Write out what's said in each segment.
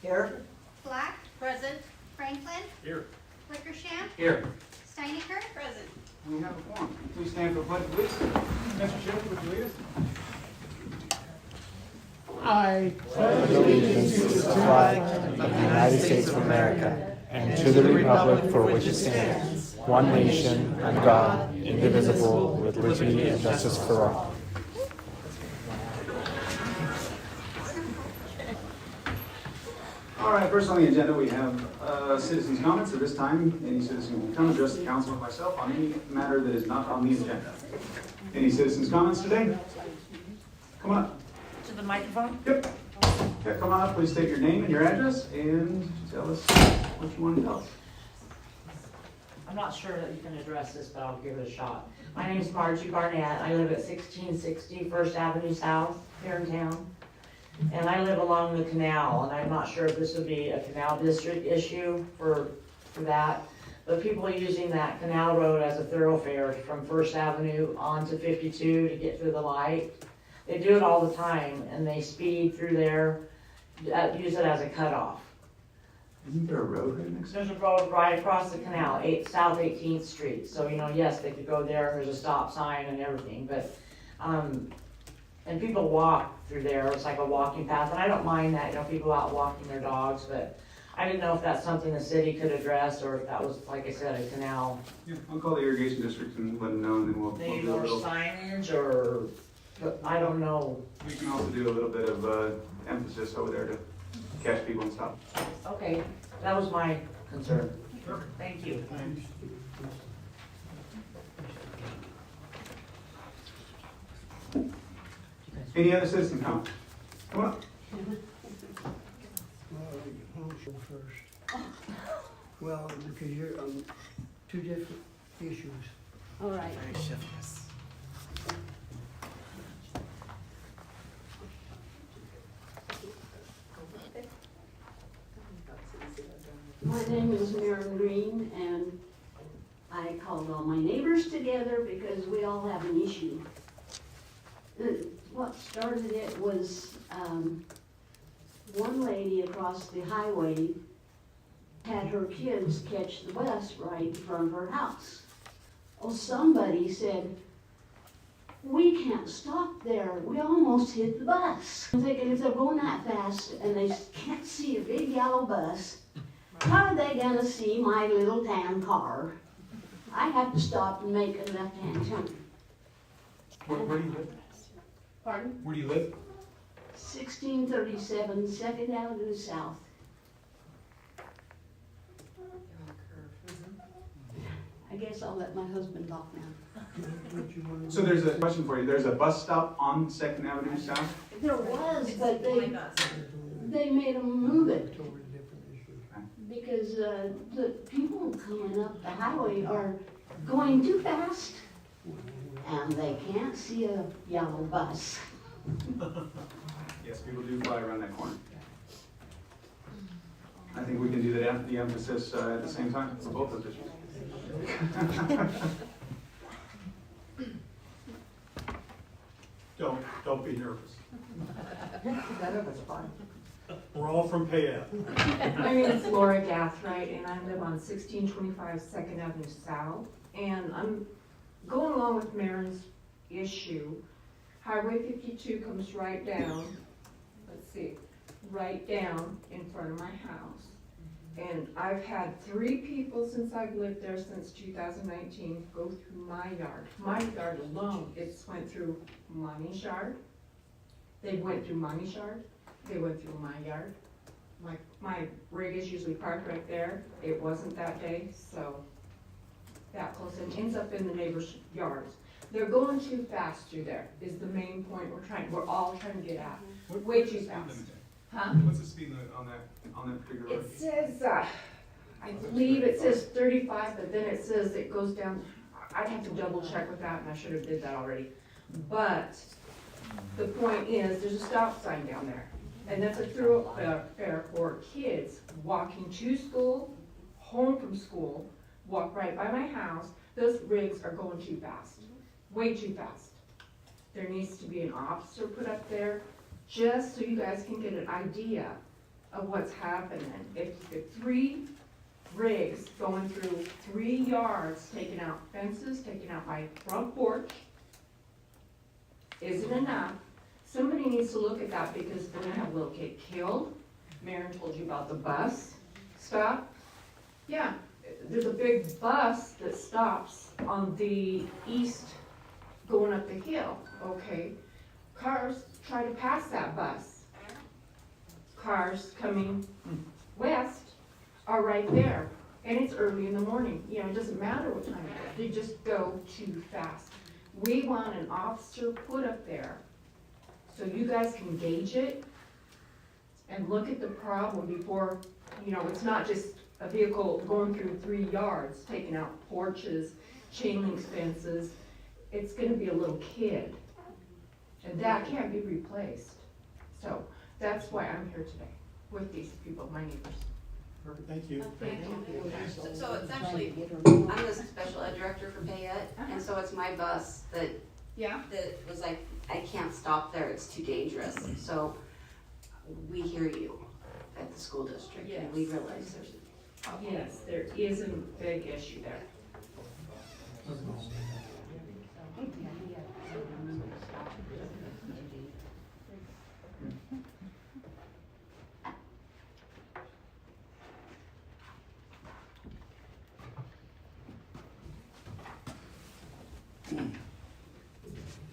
Here. Black. Present. Franklin. Here. Wickersham. Here. Steinecker. Present. We have a quorum. Please stand for pledge, please. Mr. Sheriff, would you lead us? I pledge allegiance to the flag of the United States of America and to the republic for which it stands, one nation, under God, indivisible, with liberty and justice for all. All right, first on the agenda, we have citizens' comments. At this time, any citizen can come address the council or myself on any matter that is not on the agenda. Any citizens' comments today? Come on up. To the microphone? Yep. Yeah, come on up, please state your name and your address and tell us what you want to tell us. I'm not sure that you can address this, but I'll give it a shot. My name is Margie Barnett. I live at 1660 First Avenue South here in town. And I live along the canal, and I'm not sure if this would be a canal district issue for that. But people are using that canal road as a thoroughfare from First Avenue onto 52 to get through the light. They do it all the time, and they speed through there, use it as a cutoff. Isn't there a road right next to it? There's a road right across the canal, South 18th Street. So, yes, they could go there, there's a stop sign and everything, but, and people walk through there, it's like a walking path, and I don't mind that, people out walking their dogs, but I didn't know if that's something the city could address, or if that was, like I said, a canal. Yeah, I'll call the irrigation district and let them know, and then we'll Maybe do a more little. signage, or, I don't know. We can also do a little bit of emphasis over there to catch people and stop. Okay, that was my concern. Thank you. Any other citizen comments? Come on up. Well, because you're on two different issues. All right. My name is Maren Green, and I called all my neighbors together because we all have an issue. What started it was one lady across the highway had her kids catch the bus right in front of her house. Oh, somebody said, "We can't stop there, we almost hit the bus." I'm thinking, if they're going that fast and they can't see a big yellow bus, how are they gonna see my little tan car? I have to stop and make a left-hand turn. Where do you live? Pardon? Where do you live? 1637 Second Avenue South. I guess I'll let my husband talk now. So there's a question for you. There's a bus stop on Second Avenue South? There was, but they made them move it. Because the people coming up the highway are going too fast, and they can't see a yellow bus. Yes, people do fly around that corner. I think we can do the emphasis at the same time for both those issues. Don't be nervous. That's fine. We're all from Payette. My name is Laura Gathright, and I live on 1625 Second Avenue South. And I'm going along with Maren's issue. Highway 52 comes right down, right down in front of my house. And I've had 3 people since I've lived there since 2019 go through my yard. My yard alone, it's went through Mommy's yard. They went through Mommy's yard. They went through my yard. My rig is usually parked right there. It wasn't that day, so that close, and ends up in the neighbors' yards. They're going too fast through there, is the main point we're all trying to get at. Way too fast. Huh? What's the speed limit on that particular road? It says, I believe it says 35, but then it says it goes down, I'd have to double check with that, and I should have did that already. But the point is, there's a stop sign down there. And that's a thoroughfare for kids walking to school, home from school, walk right by my house. Those rigs are going too fast, way too fast. There needs to be an officer put up there, just so you guys can get an idea of what's happening. If 3 rigs going through 3 yards, taking out fences, taking out my front porch, isn't enough. Somebody needs to look at that because then I have a little kid killed. Maren told you about the bus stop. Yeah, there's a big bus that stops on the east going up the hill, okay? Cars try to pass that bus. Cars coming west are right there, and it's early in the morning. You know, it doesn't matter what time it is, they just go too fast. We want an officer put up there so you guys can gauge it and look at the problem before, you know, it's not just a vehicle going through 3 yards, taking out porches, chain link fences. It's gonna be a little kid, and that can't be replaced. So that's why I'm here today with these people, my neighbors. Perfect, thank you. So it's actually, I'm the special ed director for Payette, and so it's my bus that Yeah? was like, I can't stop there, it's too dangerous. So we hear you at the school district, and we realize there's a problem. Yes, there is a big issue there.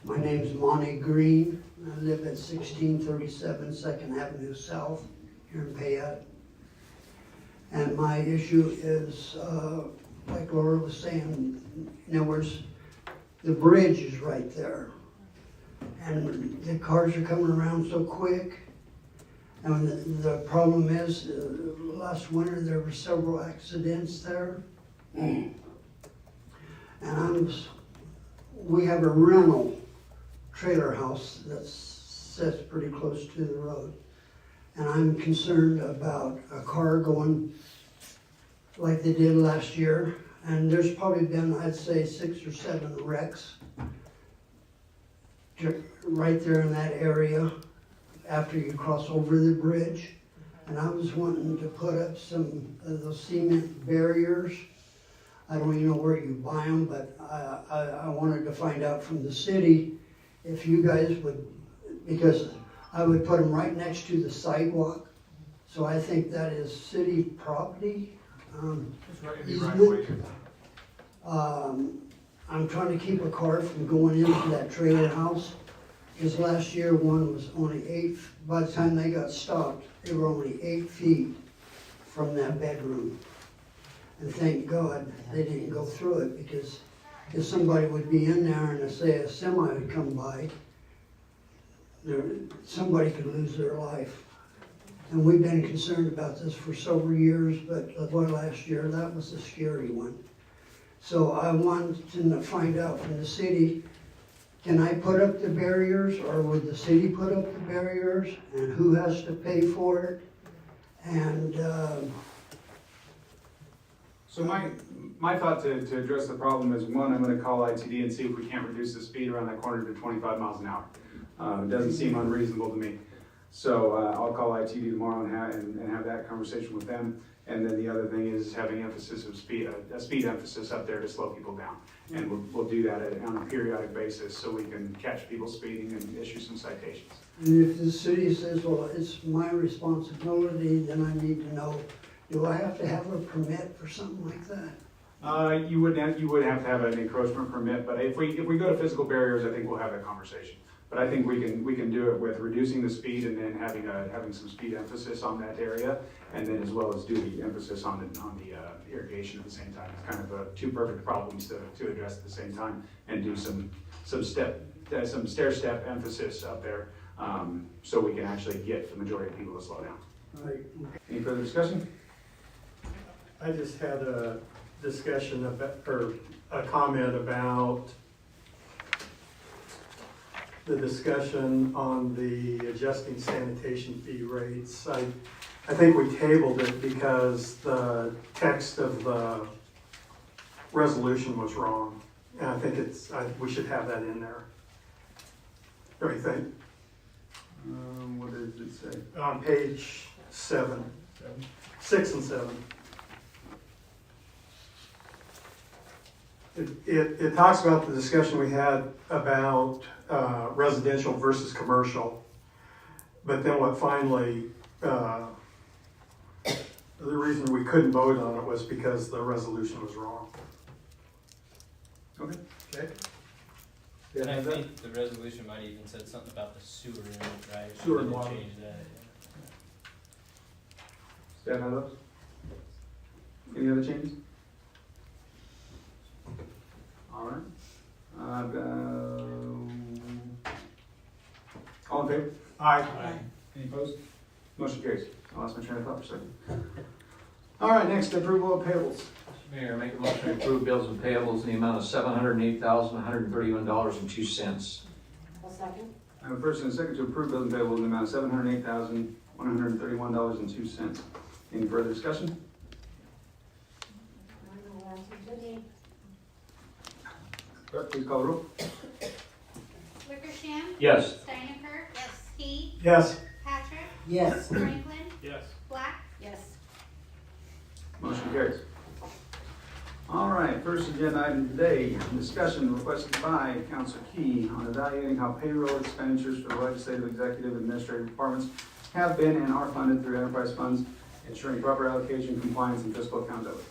My name's Monty Green. I live at 1637 Second Avenue South here in Payette. And my issue is, like Laura was saying, you know, where's the bridge is right there. And the cars are coming around so quick. And the problem is, last winter there were several accidents there. And we have a rental trailer house that sits pretty close to the road. And I'm concerned about a car going like they did last year. And there's probably been, I'd say, 6 or 7 wrecks right there in that area after you cross over the bridge. And I was wanting to put up some of those cement barriers. I don't even know where you buy them, but I wanted to find out from the city if you guys would, because I would put them right next to the sidewalk. So I think that is city property. Easement. I'm trying to keep a car from going into that trailer house. Because last year one was only 8, by the time they got stopped, they were only 8 feet from that bedroom. And thank God they didn't go through it, because if somebody would be in there and say a semi would come by, somebody could lose their life. And we've been concerned about this for several years, but last year, that was a scary one. So I wanted to find out from the city, can I put up the barriers, or would the city put up the barriers, and who has to pay for it? And So my thought to address the problem is, one, I'm gonna call ITD and see if we can't reduce the speed around that corner to 25 miles an hour. It doesn't seem unreasonable to me. So I'll call ITD tomorrow and have that conversation with them. And then the other thing is having emphasis of speed, a speed emphasis up there to slow people down. And we'll do that on a periodic basis so we can catch people speeding and issue some citations. And if the city says, well, it's my responsibility, then I need to know, do I have to have a permit for something like that? You would have to have an encroachment permit, but if we go to physical barriers, I think we'll have that conversation. But I think we can do it with reducing the speed and then having some speed emphasis on that area, and then as well as do the emphasis on the irrigation at the same time. It's kind of 2 perfect problems to address at the same time, and do some stair step emphasis up there, so we can actually get the majority of people to slow down. Right. Any further discussion? I just had a discussion about, or a comment about the discussion on the adjusting sanitation fee rates. I think we tabled it because the text of the resolution was wrong. And I think we should have that in there. Don't you think? What does it say? On page 7. 6 and 7. It talks about the discussion we had about residential versus commercial. But then what finally, the reason we couldn't vote on it was because the resolution was wrong. Okay. Okay? And I think the resolution might even said something about the sewer in it, right? Sewer and We didn't water. change that. Staff have those? Any other changes? All right. All in favor? Aye. Any opposed? Motion carries. I lost my train of thought for a second. All right, next, approval of payables. Mayor, make a motion to approve bills and payables in the amount of $708,131.02. I'll second. I have a first and a second to approve bills and payables in the amount of $708,131.02. Any further discussion? Clerk, please call the roll. Wickersham. Yes. Steiniker. Yes. Key. Yes. Patrick. Yes. Franklin. Yes. Black. Yes. Motion carries. All right, first agenda item today, discussion requested by Councilor Key on evaluating how payroll expenditures for the legislative, executive, and administrative departments have been and are funded through enterprise funds, ensuring proper allocation, compliance, and fiscal accountability.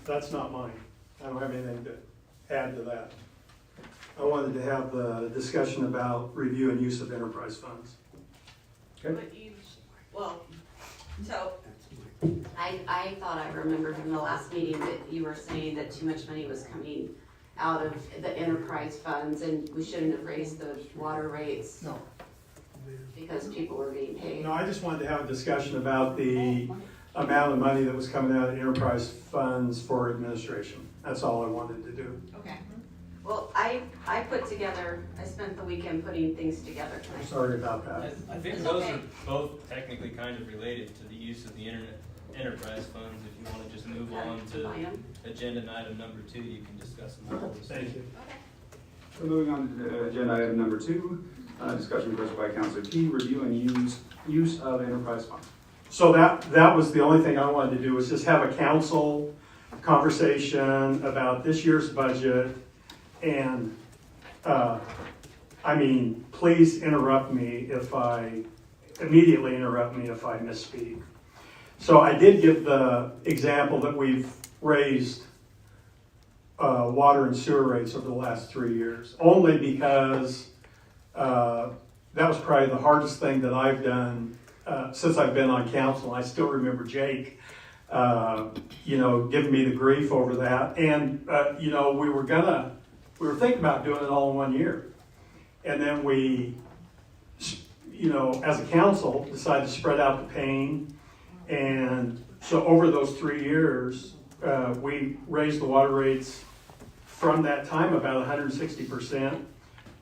That's not mine. I don't have anything to add to that. I wanted to have the discussion about review and use of enterprise funds. Okay. But you, well, so, I thought I remembered from the last meeting that you were saying that too much money was coming out of the enterprise funds and we shouldn't have raised the water rates No. because people were being paid. No, I just wanted to have a discussion about the amount of money that was coming out of enterprise funds for administration. That's all I wanted to do. Okay. Well, I spent the weekend putting things together I'm tonight. sorry about that. I think It's those okay. are both technically kind of related to the use of the enterprise funds. If you want to just move on to Combine 'em. agenda item number 2, you can discuss them all. Thank you. Okay. So moving on to agenda item number 2, discussion requested by Councilor Key, review and use of enterprise funds. So that was the only thing I wanted to do, was just have a council conversation about this year's budget. And, please immediately interrupt me if I misspeak. So I did give the example that we've raised water and sewer rates over the last 3 years, only because that was probably the hardest thing that I've done since I've been on council. I still remember Jake, giving me the grief over that. And, we were thinking about doing it all in 1 year. And then we, as a council, decided to spread out the pain. And so over those 3 years, we raised the water rates from that time about 160%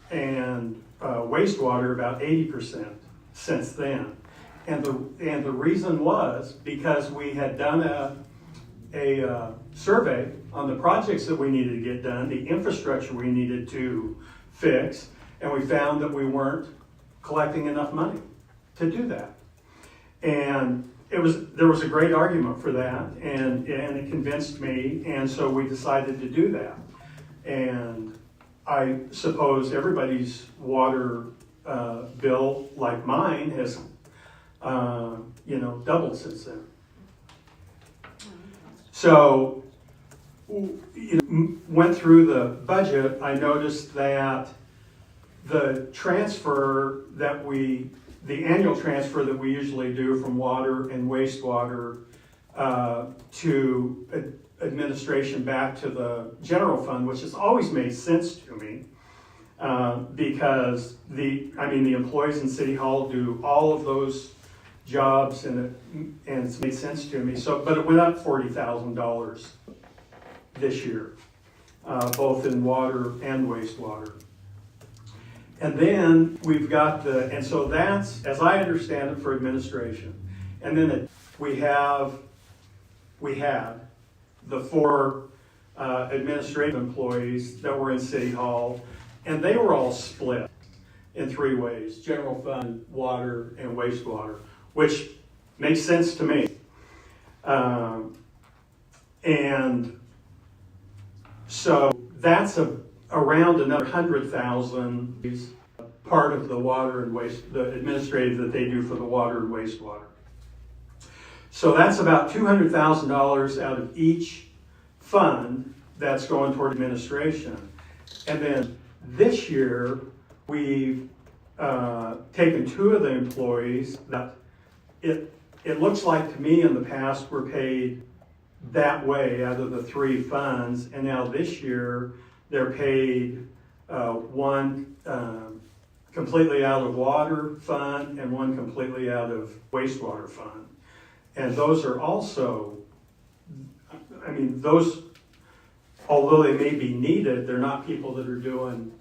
and wastewater about 80% since then. And the reason was because we had done a survey on the projects that we needed to get done, the infrastructure we needed to fix, and we found that we weren't collecting enough money to do that. And there was a great argument for that, and it convinced me, and so we decided to do that. And I suppose everybody's water bill, like mine, has doubled since then. So, went through the budget, I noticed that the annual transfer that we usually do from water and wastewater to administration back to the general fund, which has always made sense to me, because the employees in City Hall do all of those jobs, and it's made sense to me. But it went up $40,000 this year, both in water and wastewater. And then we've got and so that's, as I understand it, for administration. And then we had the 4 administrative employees that were in City Hall, and they were all split. in three ways: general fund, water, and wastewater, which makes sense to me. And so that's around another 100,000 part of the water and waste, the administrative that they do for the water and wastewater. So that's about $200,000 out of each fund that's going toward administration. And then this year, we've taken two of the employees that it looks like to me in the past were paid that way out of the three funds, and now this year they're paid one completely out of water fund and one completely out of wastewater fund. And those are also, I mean, those, although they may be needed, they're not people that are doing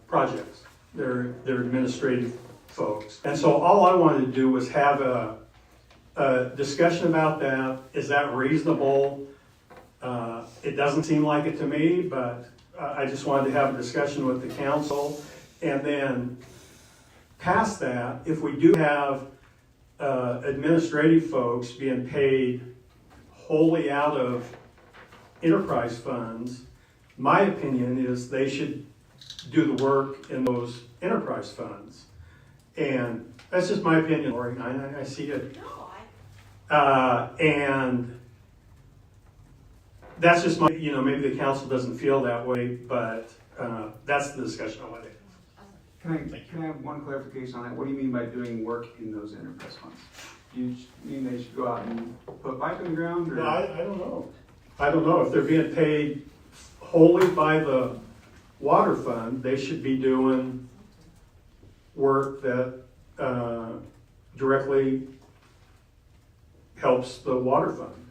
projects. They're administrative folks. And so all I wanted to do was have a discussion about that. Is that reasonable? It doesn't seem like it to me, but I just wanted to have a discussion with the council. And then past that, if we do have administrative folks being paid wholly out of enterprise funds, my opinion is they should do the work in those enterprise funds. And that's just my opinion, Lori. I see it. And that's just my, maybe the council doesn't feel that way, but that's the discussion I want to have. Can I have one clarification on that? What do you mean by doing work in those enterprise funds? Do you mean they should go out and put pipe in the ground? Or? No, I don't know. I don't know. If they're being paid wholly by the water fund, they should be doing work that directly helps the water fund.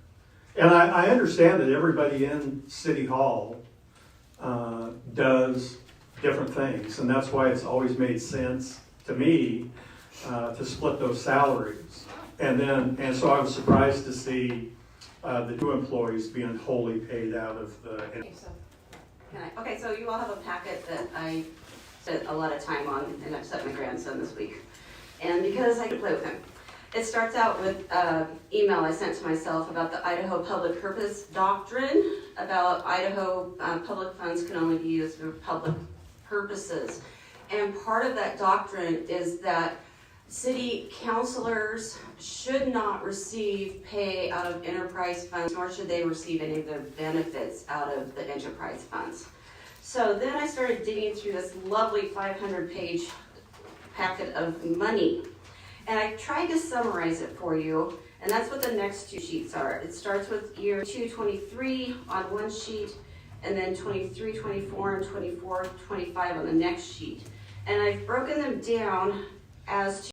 And I understand that everybody in City Hall does different things, and that's why it's always made sense to me to split those salaries. And so I was surprised to see the two employees being wholly paid out of the. Okay, so you all have a packet that I spent a lot of time on, and I've set my grandson this week. And because I could play with him, it starts out with an email I sent to myself about the Idaho Public Purpose Doctrine, about Idaho public funds can only be used for public purposes. And part of that doctrine is that city councilors should not receive pay out of enterprise funds, nor should they receive any of their benefits out of the enterprise funds. So then I started digging through this lovely 500-page packet of money. And I tried to summarize it for you, and that's what the next two sheets are. It starts with year 223 on one sheet, and then 23, 24, and 24, 25 on the next sheet. And I've broken them down as to